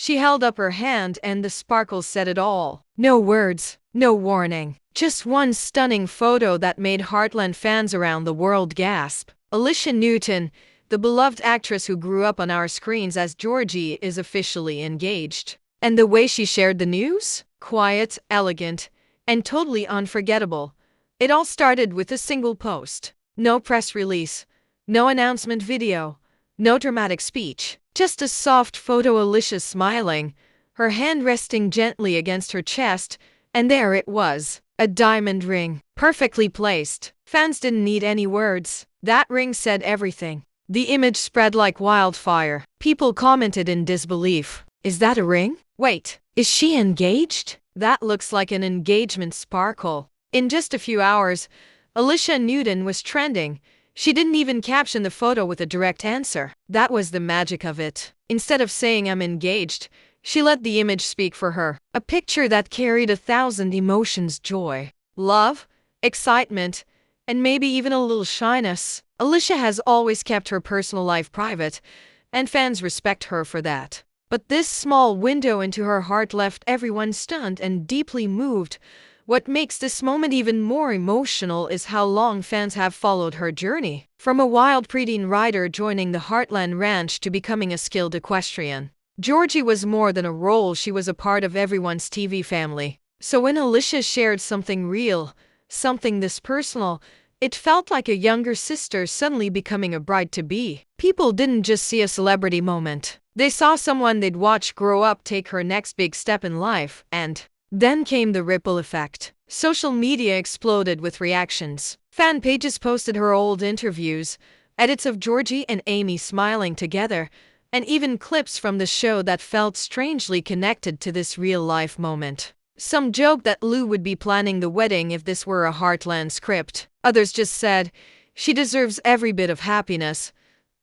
She held up her hand and the sparkle said it all. No words, no warning. Just one stunning photo that made Heartland fans around the world gasp. Alisha Newton, the beloved actress who grew up on our screens as Georgie, is officially engaged. And the way she shared the news? Quiet, elegant, and totally unforgettable. It all started with a single post. No press release, no announcement video, no dramatic speech. Just a soft photo, Alisha smiling, her hand resting gently against her chest, and there it was. A diamond ring, perfectly placed. Fans didn't need any words. That ring said everything. The image spread like wildfire. People commented in disbelief. Is that a ring? Wait, is she engaged? That looks like an engagement sparkle. In just a few hours, Alisha Newton was trending. She didn't even caption the photo with a direct answer. That was the magic of it. Instead of saying I'm engaged, she let the image speak for her. A picture that carried 1,000 emotions: joy, love, excitement, and maybe even a little shyness. Alisha has always kept her personal life private, and fans respect her for that. But this small window into her heart left everyone stunned and deeply moved. What makes this moment even more emotional is how long fans have followed her journey. From a wild preteen rider joining the Heartland Ranch to becoming a skilled equestrian, Georgie was more than a role, she was a part of everyone's TV family. So when Alisha shared something real, something this personal, it felt like a younger sister suddenly becoming a bride-to-be. People didn't just see a celebrity moment. They saw someone they'd watch grow up, take her next big step in life, and then came the ripple effect. Social media exploded with reactions. Fan pages posted her old interviews, edits of Georgie and Amy smiling together, and even clips from the show that felt strangely connected to this real-life moment. Some joked that Lou would be planning the wedding if this were a Heartland script. Others just said, she deserves every bit of happiness.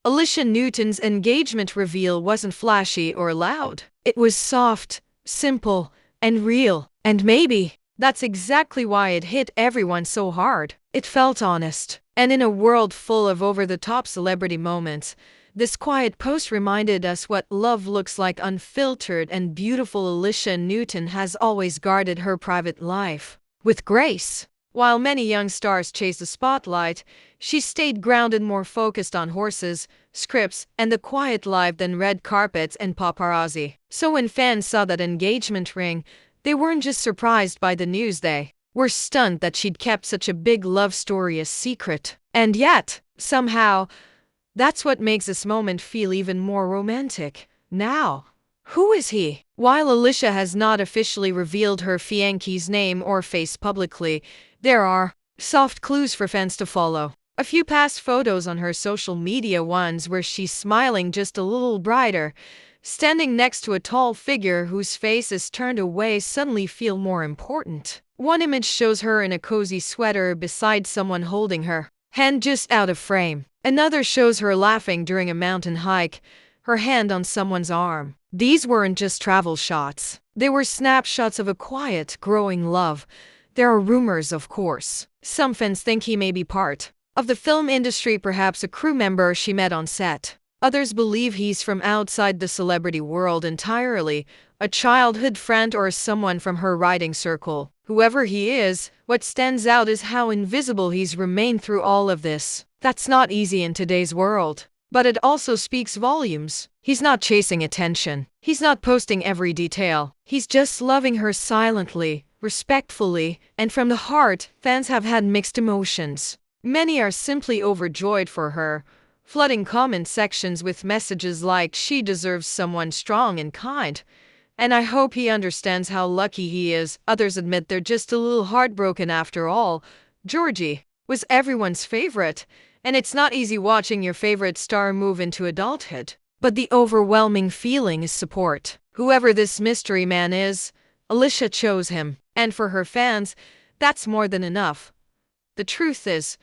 Alisha Newton's engagement reveal wasn't flashy or loud. It was soft, simple, and real. And maybe that's exactly why it hit everyone so hard. It felt honest. And in a world full of over-the-top celebrity moments, this quiet post reminded us what love looks like: unfiltered and beautiful. Alisha Newton has always guarded her private life with grace. While many young stars chased the spotlight, she stayed grounded, more focused on horses, scripts, and the quiet life than red carpets and paparazzi. So when fans saw that engagement ring, they weren't just surprised by the news, they were stunned that she'd kept such a big love story a secret. And yet, somehow, that's what makes this moment feel even more romantic. Now, who is he? While Alisha has not officially revealed her fiancé's name or face publicly, there are soft clues for fans to follow. A few past photos on her social media, ones where she's smiling just a little brighter, standing next to a tall figure whose face is turned away, suddenly feel more important. One image shows her in a cozy sweater beside someone holding her hand just out of frame. Another shows her laughing during a mountain hike, her hand on someone's arm. These weren't just travel shots. They were snapshots of a quiet, growing love. There are rumors, of course. Some fans think he may be part of the film industry, perhaps a crew member she met on set. Others believe he's from outside the celebrity world entirely, a childhood friend or someone from her riding circle. Whoever he is, what stands out is how invisible he's remained through all of this. That's not easy in today's world. But it also speaks volumes. He's not chasing attention. He's not posting every detail. He's just loving her silently, respectfully, and from the heart. Fans have had mixed emotions. Many are simply overjoyed for her, flooding comment sections with messages like, she deserves someone strong and kind, and I hope he understands how lucky he is. Others admit they're just a little heartbroken. After all, Georgie was everyone's favorite, and it's not easy watching your favorite star move into adulthood. But the overwhelming feeling is support. Whoever this mystery man is, Alisha chose him, and for her fans, that's more than enough. The truth is,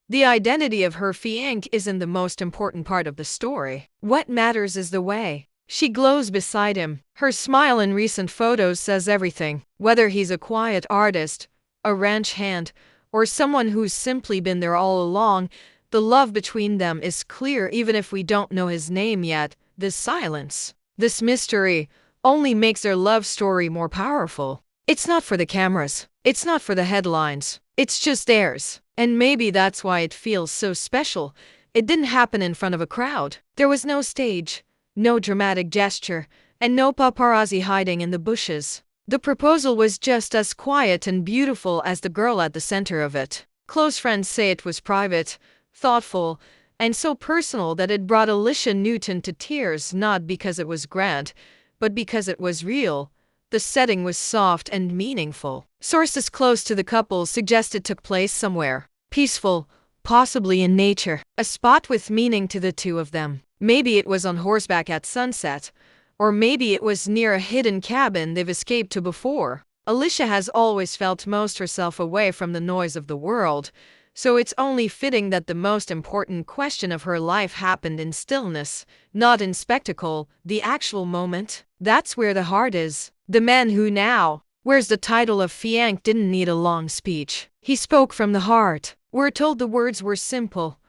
the identity of her fiancé isn't the most important part of the story. What matters is the way she glows beside him. Her smile in recent photos says everything. Whether he's a quiet artist, a ranch hand, or someone who's simply been there all along, the love between them is clear even if we don't know his name yet. This silence, this mystery, only makes their love story more powerful. It's not for the cameras. It's not for the headlines. It's just theirs. And maybe that's why it feels so special. It didn't happen in front of a crowd. There was no stage, no dramatic gesture, and no paparazzi hiding in the bushes. The proposal was just as quiet and beautiful as the girl at the center of it. Close friends say it was private, thoughtful, and so personal that it brought Alisha Newton to tears, not because it was grand, but because it was real. The setting was soft and meaningful. Sources close to the couple suggest it took place somewhere peaceful, possibly in nature, a spot with meaning to the two of them. Maybe it was on horseback at sunset, or maybe it was near a hidden cabin they've escaped to before. Alisha has always felt most herself away from the noise of the world, so it's only fitting that the most important question of her life happened in stillness, not in spectacle, the actual moment. That's where the heart is. The man who now wears the title of fiancé didn't need a long speech. He spoke from the heart. We're told the words were simple,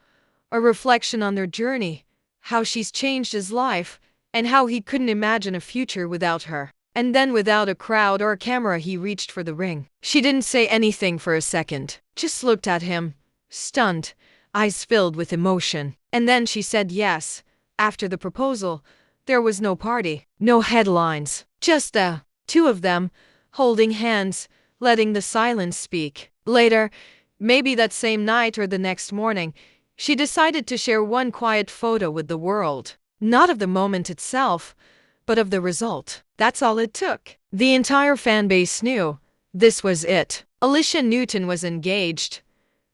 a reflection on their journey, how she's changed his life, and how he couldn't imagine a future without her. And then without a crowd or a camera he reached for the ring. She didn't say anything for a second, just looked at him, stunned, eyes filled with emotion. And then she said yes. After the proposal, there was no party, no headlines, just the two of them, holding hands, letting the silence speak. Later, maybe that same night or the next morning, she decided to share one quiet photo with the world. Not of the moment itself, but of the result. That's all it took. The entire fan base knew this was it. Alisha Newton was engaged.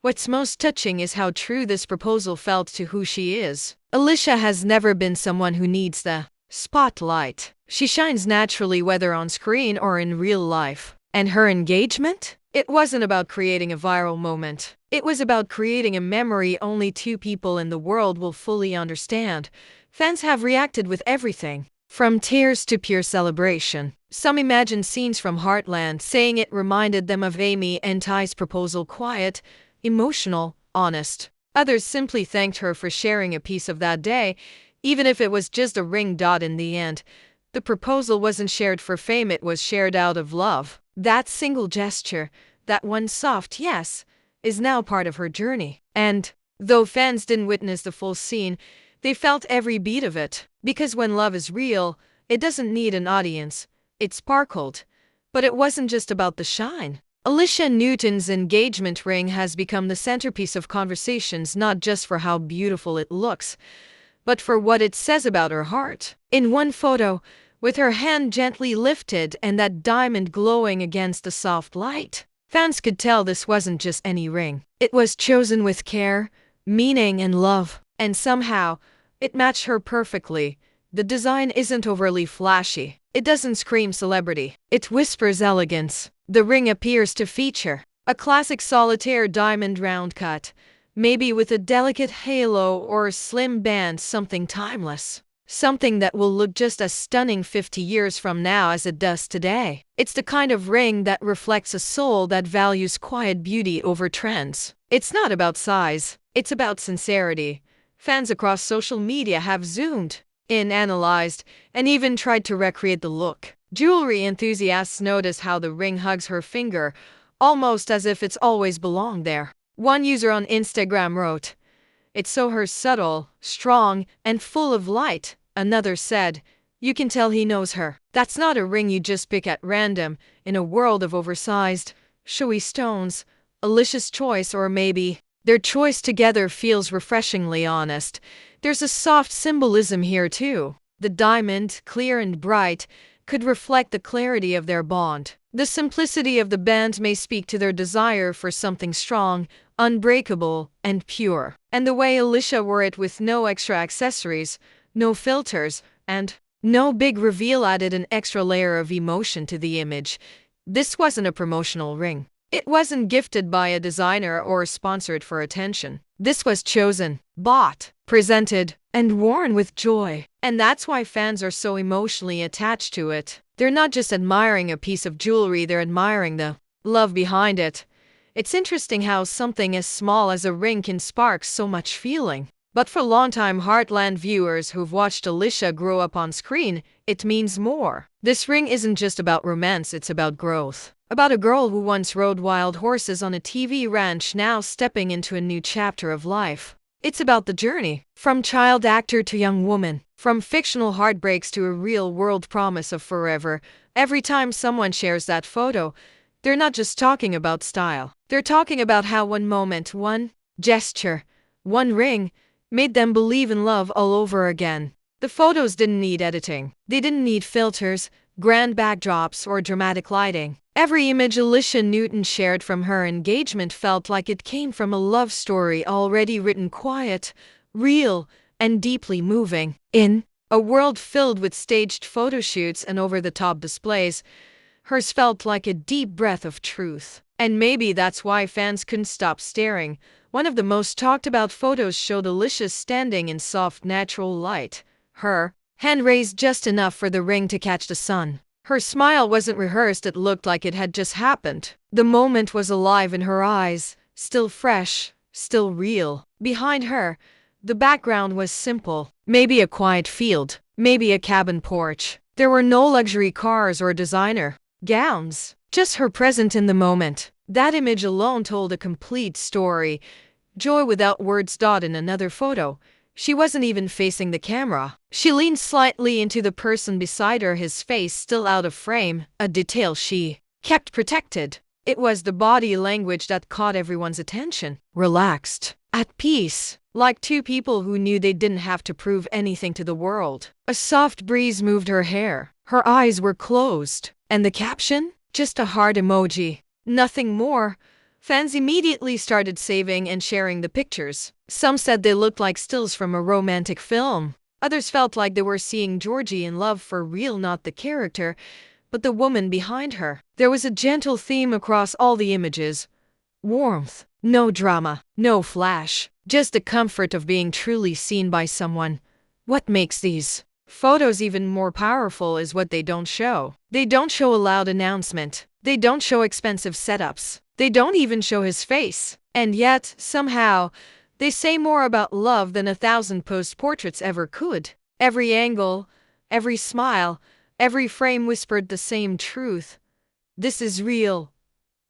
What's most touching is how true this proposal felt to who she is. Alisha has never been someone who needs the spotlight. She shines naturally whether on screen or in real life. And her engagement? It wasn't about creating a viral moment. It was about creating a memory only two people in the world will fully understand. Fans have reacted with everything, from tears to pure celebration. Some imagined scenes from Heartland, saying it reminded them of Amy and Ty's proposal, quiet, emotional, honest. Others simply thanked her for sharing a piece of that day, even if it was just a ring. In the end, the proposal wasn't shared for fame, it was shared out of love. That single gesture, that one soft yes, is now part of her journey. And though fans didn't witness the full scene, they felt every beat of it. Because when love is real, it doesn't need an audience. It sparkled. But it wasn't just about the shine. Alisha Newton's engagement ring has become the centerpiece of conversations, not just for how beautiful it looks, but for what it says about her heart. In one photo, with her hand gently lifted and that diamond glowing against the soft light, fans could tell this wasn't just any ring. It was chosen with care, meaning, and love. And somehow, it matched her perfectly. The design isn't overly flashy. It doesn't scream celebrity. It whispers elegance. The ring appears to feature a classic solitaire diamond round cut, maybe with a delicate halo or a slim band, something timeless. Something that will look just as stunning 50 years from now as it does today. It's the kind of ring that reflects a soul that values quiet beauty over trends. It's not about size. It's about sincerity. Fans across social media have zoomed in, analyzed, and even tried to recreate the look. Jewelry enthusiasts notice how the ring hugs her finger, almost as if it's always belonged there. One user on Instagram wrote, "It's so subtle, strong, and full of light." Another said, "You can tell he knows her." That's not a ring you just pick at random, in a world of oversized, showy stones. Alisha's choice, or maybe their choice together, feels refreshingly honest. There's a soft symbolism here too. The diamond, clear and bright, could reflect the clarity of their bond. The simplicity of the band may speak to their desire for something strong, unbreakable, and pure. And the way Alisha wore it, with no extra accessories, no filters, and no big reveal, added an extra layer of emotion to the image. This wasn't a promotional ring. It wasn't gifted by a designer or sponsored for attention. This was chosen, bought, presented, and worn with joy. And that's why fans are so emotionally attached to it. They're not just admiring a piece of jewelry, they're admiring the love behind it. It's interesting how something as small as a ring can spark so much feeling. But for longtime Heartland viewers who've watched Alisha grow up on screen, it means more. This ring isn't just about romance, it's about growth. About a girl who once rode wild horses on a TV ranch now stepping into a new chapter of life. It's about the journey, from child actor to young woman, from fictional heartbreaks to a real-world promise of forever. Every time someone shares that photo, they're not just talking about style. They're talking about how one moment, one gesture, one ring, made them believe in love all over again. The photos didn't need editing. They didn't need filters, grand backdrops, or dramatic lighting. Every image Alisha Newton shared from her engagement felt like it came from a love story already written, quiet, real, and deeply moving. In a world filled with staged photo shoots and over-the-top displays, hers felt like a deep breath of truth. And maybe that's why fans couldn't stop staring. One of the most talked about photos showed Alisha standing in soft, natural light, her hand raised just enough for the ring to catch the sun. Her smile wasn't rehearsed, it looked like it had just happened. The moment was alive in her eyes, still fresh, still real. Behind her, the background was simple. Maybe a quiet field, maybe a cabin porch. There were no luxury cars or designer gowns, just her present in the moment. That image alone told a complete story. Joy without words. In another photo, she wasn't even facing the camera. She leaned slightly into the person beside her, his face still out of frame, a detail she kept protected. It was the body language that caught everyone's attention. Relaxed, at peace, like two people who knew they didn't have to prove anything to the world. A soft breeze moved her hair. Her eyes were closed. And the caption? Just a heart emoji. Nothing more. Fans immediately started saving and sharing the pictures. Some said they looked like stills from a romantic film. Others felt like they were seeing Georgie in love for real, not the character, but the woman behind her. There was a gentle theme across all the images. Warmth. No drama. No flash. Just the comfort of being truly seen by someone. What makes these photos even more powerful is what they don't show. They don't show a loud announcement. They don't show expensive setups. They don't even show his face. And yet, somehow, they say more about love than 1,000 post portraits ever could. Every angle, every smile, every frame whispered the same truth. This is real.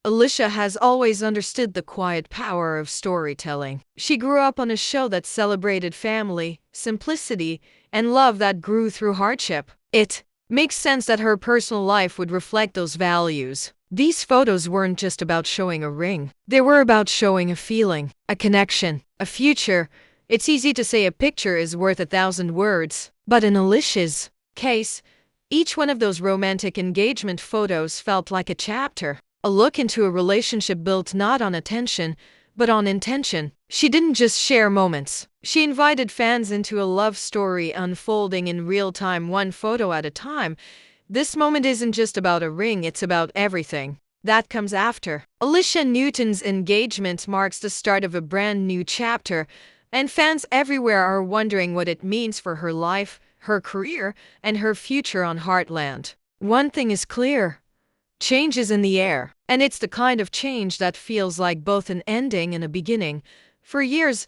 Alisha has always understood the quiet power of storytelling. She grew up on a show that celebrated family, simplicity, and love that grew through hardship. It makes sense that her personal life would reflect those values. These photos weren't just about showing a ring. They were about showing a feeling, a connection, a future. It's easy to say a picture is worth 1,000 words, but in Alisha's case, each one of those romantic engagement photos felt like a chapter, a look into a relationship built not on attention, but on intention. She didn't just share moments. She invited fans into a love story unfolding in real time, one photo at a time. This moment isn't just about a ring, it's about everything that comes after. Alisha Newton's engagement marks the start of a brand new chapter, and fans everywhere are wondering what it means for her life, her career, and her future on Heartland. One thing is clear. Change is in the air, and it's the kind of change that feels like both an ending and a beginning. For years,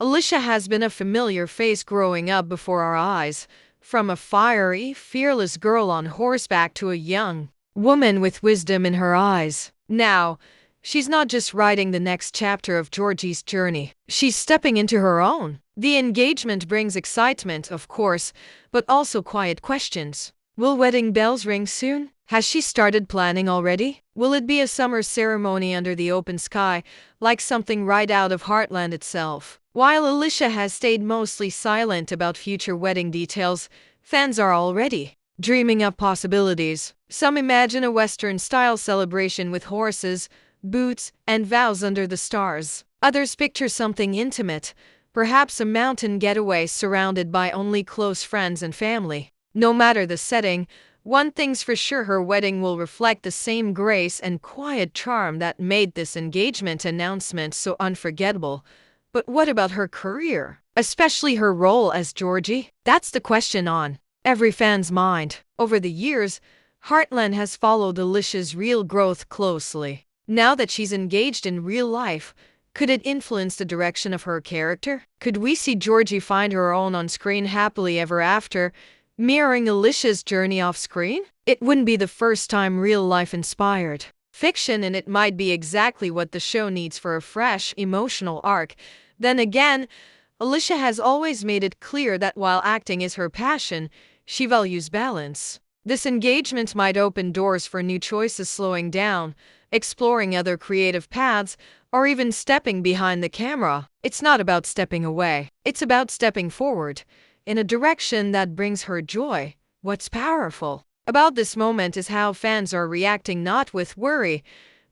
Alisha has been a familiar face growing up before our eyes, from a fiery, fearless girl on horseback to a young woman with wisdom in her eyes. Now, she's not just writing the next chapter of Georgie's journey. She's stepping into her own. The engagement brings excitement, of course, but also quiet questions. Will wedding bells ring soon? Has she started planning already? Will it be a summer ceremony under the open sky, like something right out of Heartland itself? While Alisha has stayed mostly silent about future wedding details, fans are already dreaming up possibilities. Some imagine a Western-style celebration with horses, boots, and vows under the stars. Others picture something intimate, perhaps a mountain getaway surrounded by only close friends and family. No matter the setting, one thing's for sure, her wedding will reflect the same grace and quiet charm that made this engagement announcement so unforgettable. But what about her career? Especially her role as Georgie? That's the question on every fan's mind. Over the years, Heartland has followed Alisha's real growth closely. Now that she's engaged in real life, Could it influence the direction of her character? Could we see Georgie find her own on-screen happily ever after, mirroring Alisha's journey off-screen? It wouldn't be the first time real-life inspired fiction, and it might be exactly what the show needs for a fresh, emotional arc. Then again, Alisha has always made it clear that while acting is her passion, she values balance. This engagement might open doors for new choices, slowing down, exploring other creative paths, or even stepping behind the camera. It's not about stepping away. It's about stepping forward in a direction that brings her joy. What's powerful about this moment is how fans are reacting, not with worry,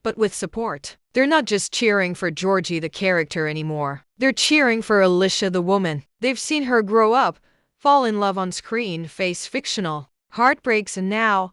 but with support. They're not just cheering for Georgie the character anymore. They're cheering for Alisha the woman. They've seen her grow up, fall in love on screen, face fictional heartbreaks, and now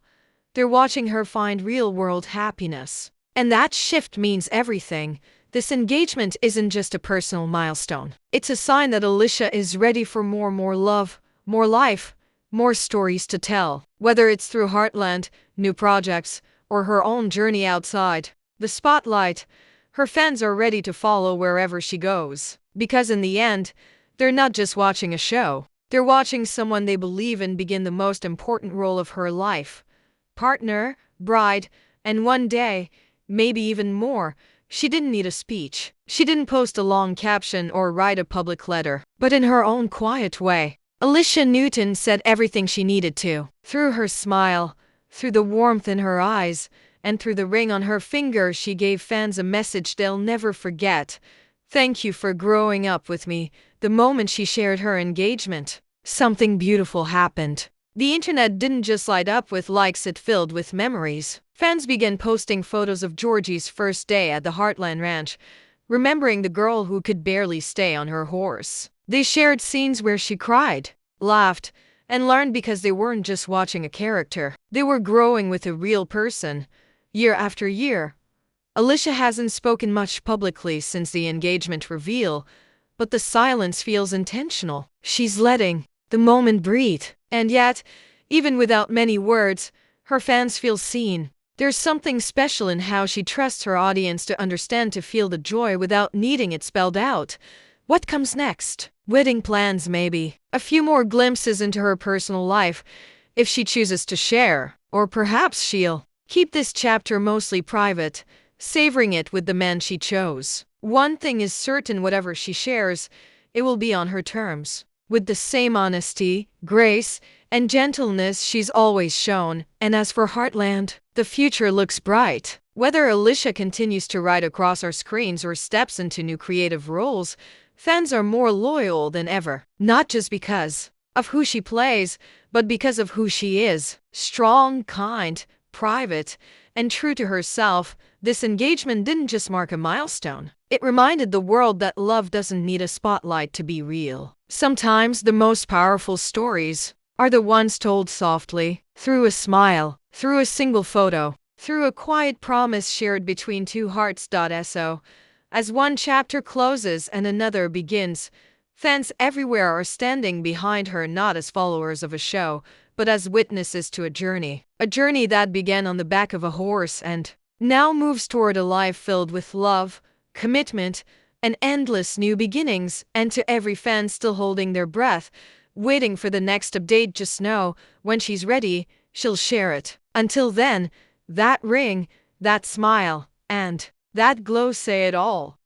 they're watching her find real-world happiness. And that shift means everything. This engagement isn't just a personal milestone. It's a sign that Alisha is ready for more love, more life, more stories to tell. Whether it's through Heartland, new projects, or her own journey outside the spotlight, her fans are ready to follow wherever she goes. Because in the end, they're not just watching a show. They're watching someone they believe in begin the most important role of her life. Partner, bride, and one day, maybe even more. She didn't need a speech. She didn't post a long caption or write a public letter. But in her own quiet way, Alisha Newton said everything she needed to. Through her smile, through the warmth in her eyes, and through the ring on her finger, she gave fans a message they'll never forget. Thank you for growing up with me. The moment she shared her engagement, something beautiful happened. The internet didn't just light up with likes, it filled with memories. Fans began posting photos of Georgie's first day at the Heartland ranch, remembering the girl who could barely stay on her horse. They shared scenes where she cried, laughed, and learned, because they weren't just watching a character. They were growing with a real person. Year after year, Alisha hasn't spoken much publicly since the engagement reveal, but the silence feels intentional. She's letting the moment breathe. And yet, even without many words, her fans feel seen. There's something special in how she trusts her audience to understand, to feel the joy without needing it spelled out. What comes next? Wedding plans, maybe. A few more glimpses into her personal life, if she chooses to share. Or perhaps she'll keep this chapter mostly private, savoring it with the man she chose. One thing is certain, whatever she shares, it will be on her terms, with the same honesty, grace, and gentleness she's always shown. And as for Heartland, the future looks bright. Whether Alisha continues to ride across our screens or steps into new creative roles, fans are more loyal than ever. Not just because of who she plays, but because of who she is. Strong, kind, private, and true to herself. This engagement didn't just mark a milestone. It reminded the world that love doesn't need a spotlight to be real. Sometimes the most powerful stories are the ones told softly, through a smile, through a single photo, through a quiet promise shared between two hearts. So, as one chapter closes and another begins, fans everywhere are standing behind her, not as followers of a show, but as witnesses to a journey. A journey that began on the back of a horse and now moves toward a life filled with love, commitment, and endless new beginnings. And to every fan still holding their breath, waiting for the next update, just know, when she's ready, she'll share it. Until then, that ring, that smile, and that glow say it all.